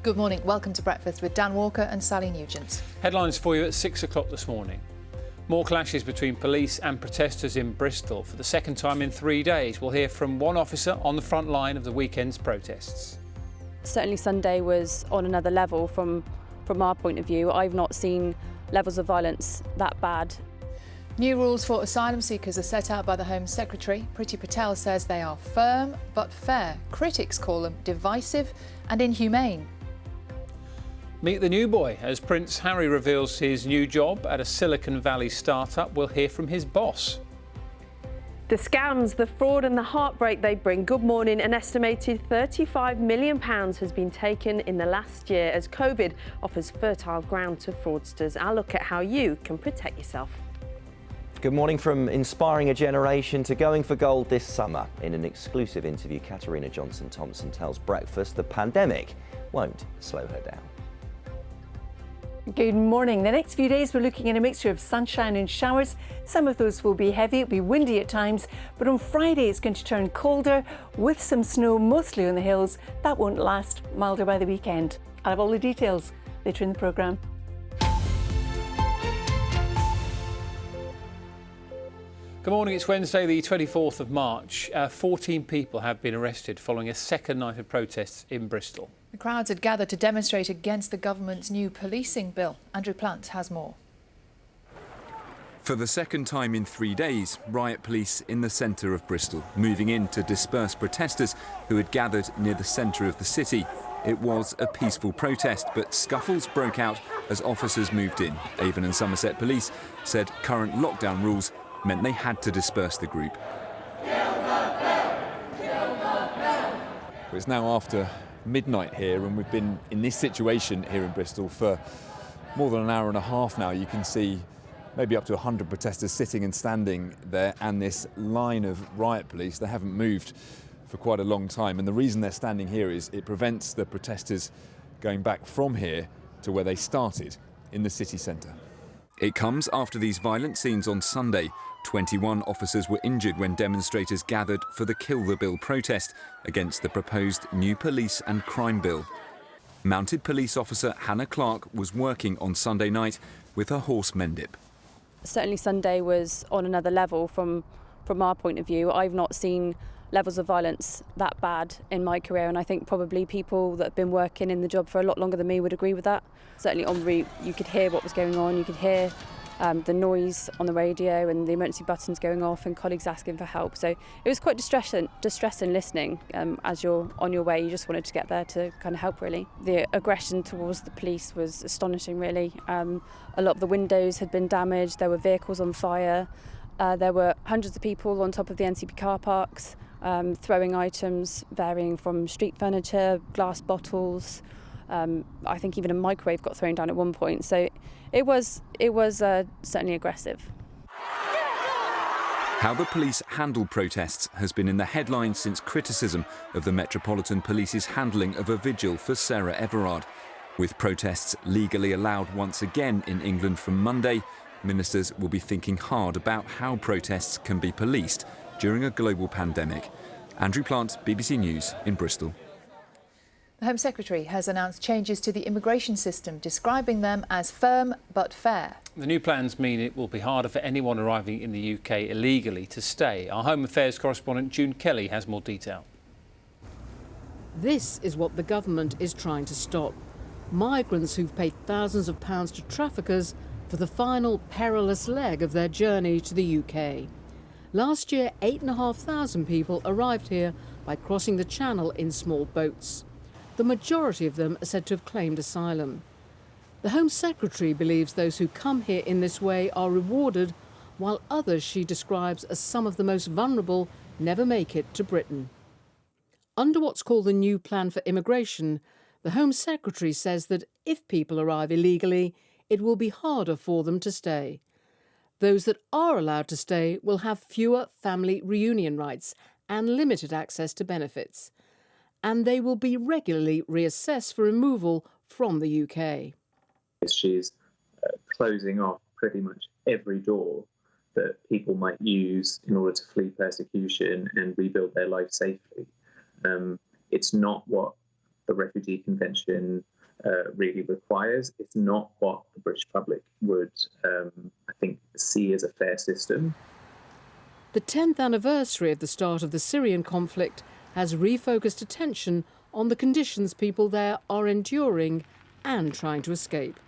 Good morning. Welcome to Breakfast with Dan Walker and Sally Nugent. Headlines for you at 6 o'clock this morning. More clashes between police and protesters in Bristol for the second time in 3 days. We'll hear from one officer on the front line of the weekend's protests. Certainly Sunday was on another level from our point of view. I've not seen levels of violence that bad. New rules for asylum seekers are set out by the Home Secretary. Priti Patel says they are firm but fair. Critics call them divisive and inhumane. Meet the new boy as Prince Harry reveals his new job at a Silicon Valley startup. We'll hear from his boss. The scams, the fraud and the heartbreak they bring. Good morning. An estimated £35 million has been taken in the last year as COVID offers fertile ground to fraudsters. I'll look at how you can protect yourself. Good morning. From inspiring a generation to going for gold this summer. In an exclusive interview, Katarina Johnson-Thompson tells Breakfast the pandemic won't slow her down. Good morning. The next few days we're looking at a mixture of sunshine and showers. Some of those will be heavy, it'll be windy at times, but on Friday it's going to turn colder with some snow mostly on the hills. That won't last, milder by the weekend. I'll have all the details later in the programme. Good morning, it's Wednesday the 24th of March. 14 people have been arrested following a second night of protests in Bristol. The crowds had gathered to demonstrate against the government's new policing bill. Andrew Plant has more. For the second time in 3 days, riot police in the centre of Bristol, moving in to disperse protesters who had gathered near the centre of the city. It was a peaceful protest, but scuffles broke out as officers moved in. Avon and Somerset Police said current lockdown rules meant they had to disperse the group. It's now after midnight here, and we've been in this situation here in Bristol for more than an hour and a half now. You can see maybe up to 100 protesters sitting and standing there, and this line of riot police. They haven't moved for quite a long time, and the reason they're standing here is it prevents the protesters going back from here to where they started, in the city centre. It comes after these violent scenes on Sunday. 21 officers were injured when demonstrators gathered for the Kill the Bill protest against the proposed new police and crime bill. Mounted police officer Hannah Clark was working on Sunday night with her horse Mendip. Certainly Sunday was on another level from our point of view. I've not seen levels of violence that bad in my career, and I think probably people that have been working in the job for a lot longer than me would agree with that. Certainly en route you could hear what was going on, you could hear the noise on the radio and the emergency buttons going off and colleagues asking for help. So it was quite distressing listening. As you're on your way, you just wanted to get there to kind of help, really. The aggression towards the police was astonishing, really. A lot of the windows had been damaged, there were vehicles on fire, there were hundreds of people on top of the NCP car parks, throwing items varying from street furniture, glass bottles. I think even a microwave got thrown down at one point. So it was certainly aggressive. How the police handle protests has been in the headlines since criticism of the Metropolitan Police's handling of a vigil for Sarah Everard. With protests legally allowed once again in England from Monday, ministers will be thinking hard about how protests can be policed during a global pandemic. Andrew Plant, BBC News in Bristol. The Home Secretary has announced changes to the immigration system, describing them as firm but fair. The new plans mean it will be harder for anyone arriving in the UK illegally to stay. Our Home Affairs correspondent June Kelly has more detail. This is what the government is trying to stop. Migrants who've paid thousands of pounds to traffickers for the final perilous leg of their journey to the UK. Last year, 8,500 people arrived here by crossing the Channel in small boats. The majority of them are said to have claimed asylum. The Home Secretary believes those who come here in this way are rewarded, while others she describes as some of the most vulnerable never make it to Britain. Under what's called the new plan for immigration, the Home Secretary says that if people arrive illegally, it will be harder for them to stay. Those that are allowed to stay will have fewer family reunion rights and limited access to benefits. And they will be regularly reassessed for removal from the UK. She's closing off pretty much every door that people might use in order to flee persecution and rebuild their life safely. It's not what the Refugee Convention really requires. It's not what the British public would, I think, see as a fair system. The 10th anniversary of the start of the Syrian conflict has refocused attention on the conditions people there are enduring and trying to escape.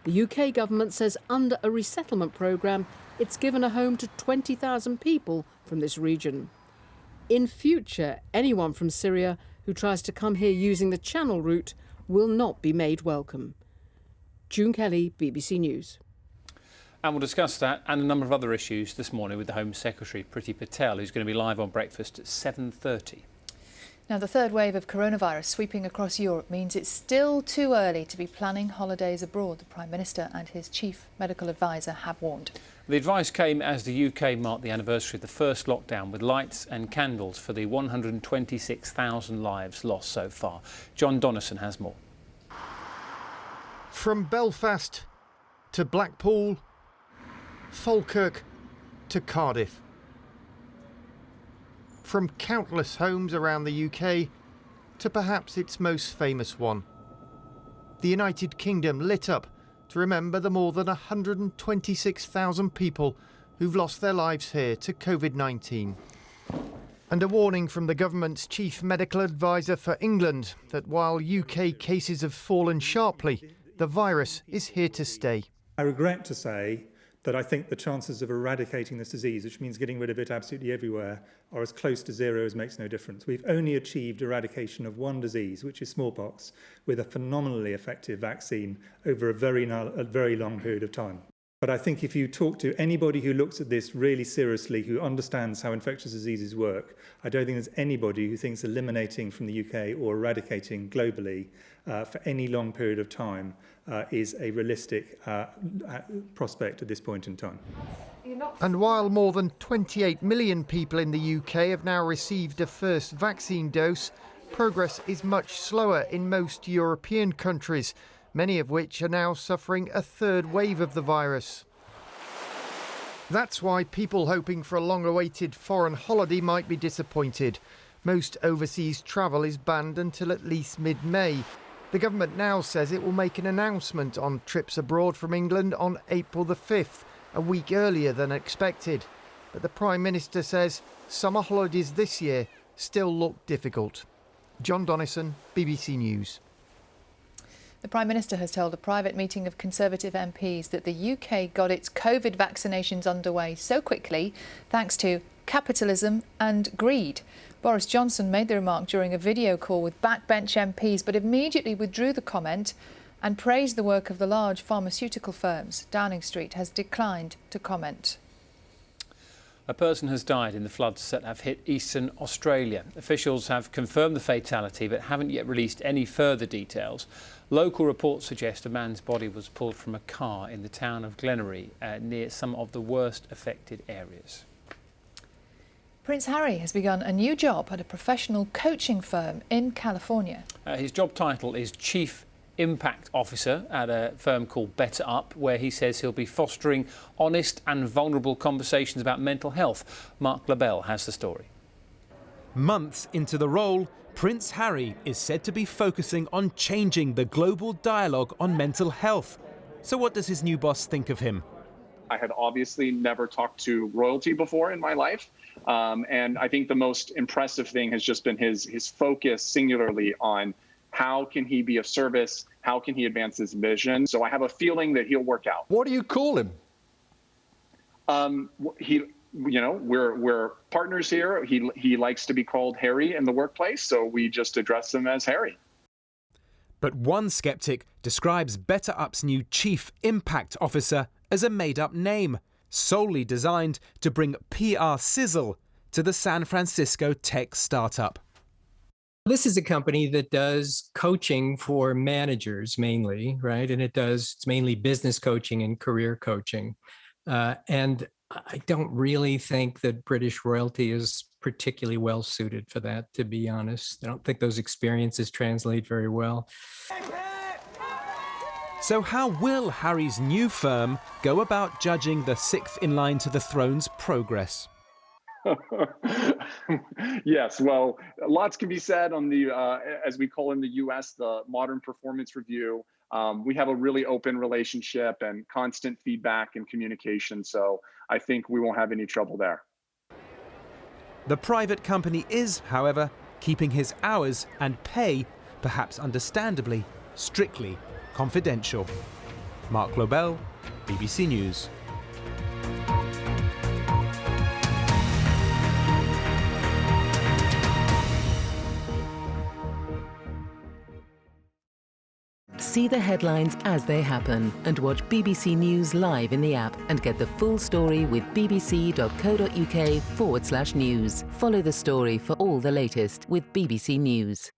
The UK government says under a resettlement programme, it's given a home to 20,000 people from this region. In future, anyone from Syria who tries to come here using the Channel route will not be made welcome. June Kelly, BBC News. And we'll discuss that and a number of other issues this morning with the Home Secretary, Priti Patel, who's going to be live on Breakfast at 7:30. Now, the third wave of coronavirus sweeping across Europe means it's still too early to be planning holidays abroad. The Prime Minister and his chief medical advisor have warned. The advice came as the UK marked the anniversary of the first lockdown with lights and candles for the 126,000 lives lost so far. John Donnison has more. From Belfast to Blackpool, Falkirk to Cardiff. From countless homes around the UK to perhaps its most famous one. The United Kingdom lit up to remember the more than 126,000 people who've lost their lives here to COVID-19. And a warning from the government's chief medical advisor for England that while UK cases have fallen sharply, the virus is here to stay. I regret to say that I think the chances of eradicating this disease, which means getting rid of it absolutely everywhere, are as close to zero as makes no difference. We've only achieved eradication of one disease, which is smallpox, with a phenomenally effective vaccine over a very long period of time. But I think if you talk to anybody who looks at this really seriously, who understands how infectious diseases work, I don't think there's anybody who thinks eliminating from the UK or eradicating globally for any long period of time is a realistic prospect at this point in time. And while more than 28 million people in the UK have now received a first vaccine dose, progress is much slower in most European countries, many of which are now suffering a third wave of the virus. That's why people hoping for a long-awaited foreign holiday might be disappointed. Most overseas travel is banned until at least mid-May. The government now says it will make an announcement on trips abroad from England on April the 5th, a week earlier than expected. But the Prime Minister says summer holidays this year still look difficult. John Donnison, BBC News. The Prime Minister has told a private meeting of Conservative MPs that the UK got its COVID vaccinations underway so quickly thanks to capitalism and greed. Boris Johnson made the remark during a video call with backbench MPs, but immediately withdrew the comment and praised the work of the large pharmaceutical firms. Downing Street has declined to comment. A person has died in the floods that have hit eastern Australia. Officials have confirmed the fatality but haven't yet released any further details. Local reports suggest a man's body was pulled from a car in the town of Glenorrhy, near some of the worst affected areas. Prince Harry has begun a new job at a professional coaching firm in California. His job title is Chief Impact Officer at a firm called Better Up, where he says he'll be fostering honest and vulnerable conversations about mental health. Mark LaBelle has the story. Months into the role, Prince Harry is said to be focusing on changing the global dialogue on mental health. So what does his new boss think of him? I had obviously never talked to royalty before in my life. And I think the most impressive thing has just been his focus singularly on how can he be of service, how can he advance his vision. So I have a feeling that he'll work out. What do you call him? We're partners here. He likes to be called Harry in the workplace, so we just address him as Harry. But one skeptic describes Better Up's new Chief Impact Officer as a made-up name, solely designed to bring PR sizzle to the San Francisco tech startup. This is a company that does coaching for managers mainly, right? And it's mainly business coaching and career coaching. And I don't really think that British royalty is particularly well suited for that, to be honest. I don't think those experiences translate very well. So how will Harry's new firm go about judging the sixth in line to the throne's progress? Yes, well, lots can be said on the, as we call in the US, the Modern Performance Review. We have a really open relationship and constant feedback and communication, so I think we won't have any trouble there. The private company is, however, keeping his hours and pay, perhaps understandably, strictly confidential. Mark Lobel, BBC News. See the headlines as they happen and watch BBC News live in the app and get the full story with bbc.co.uk/news. Follow the story for all the latest with BBC News.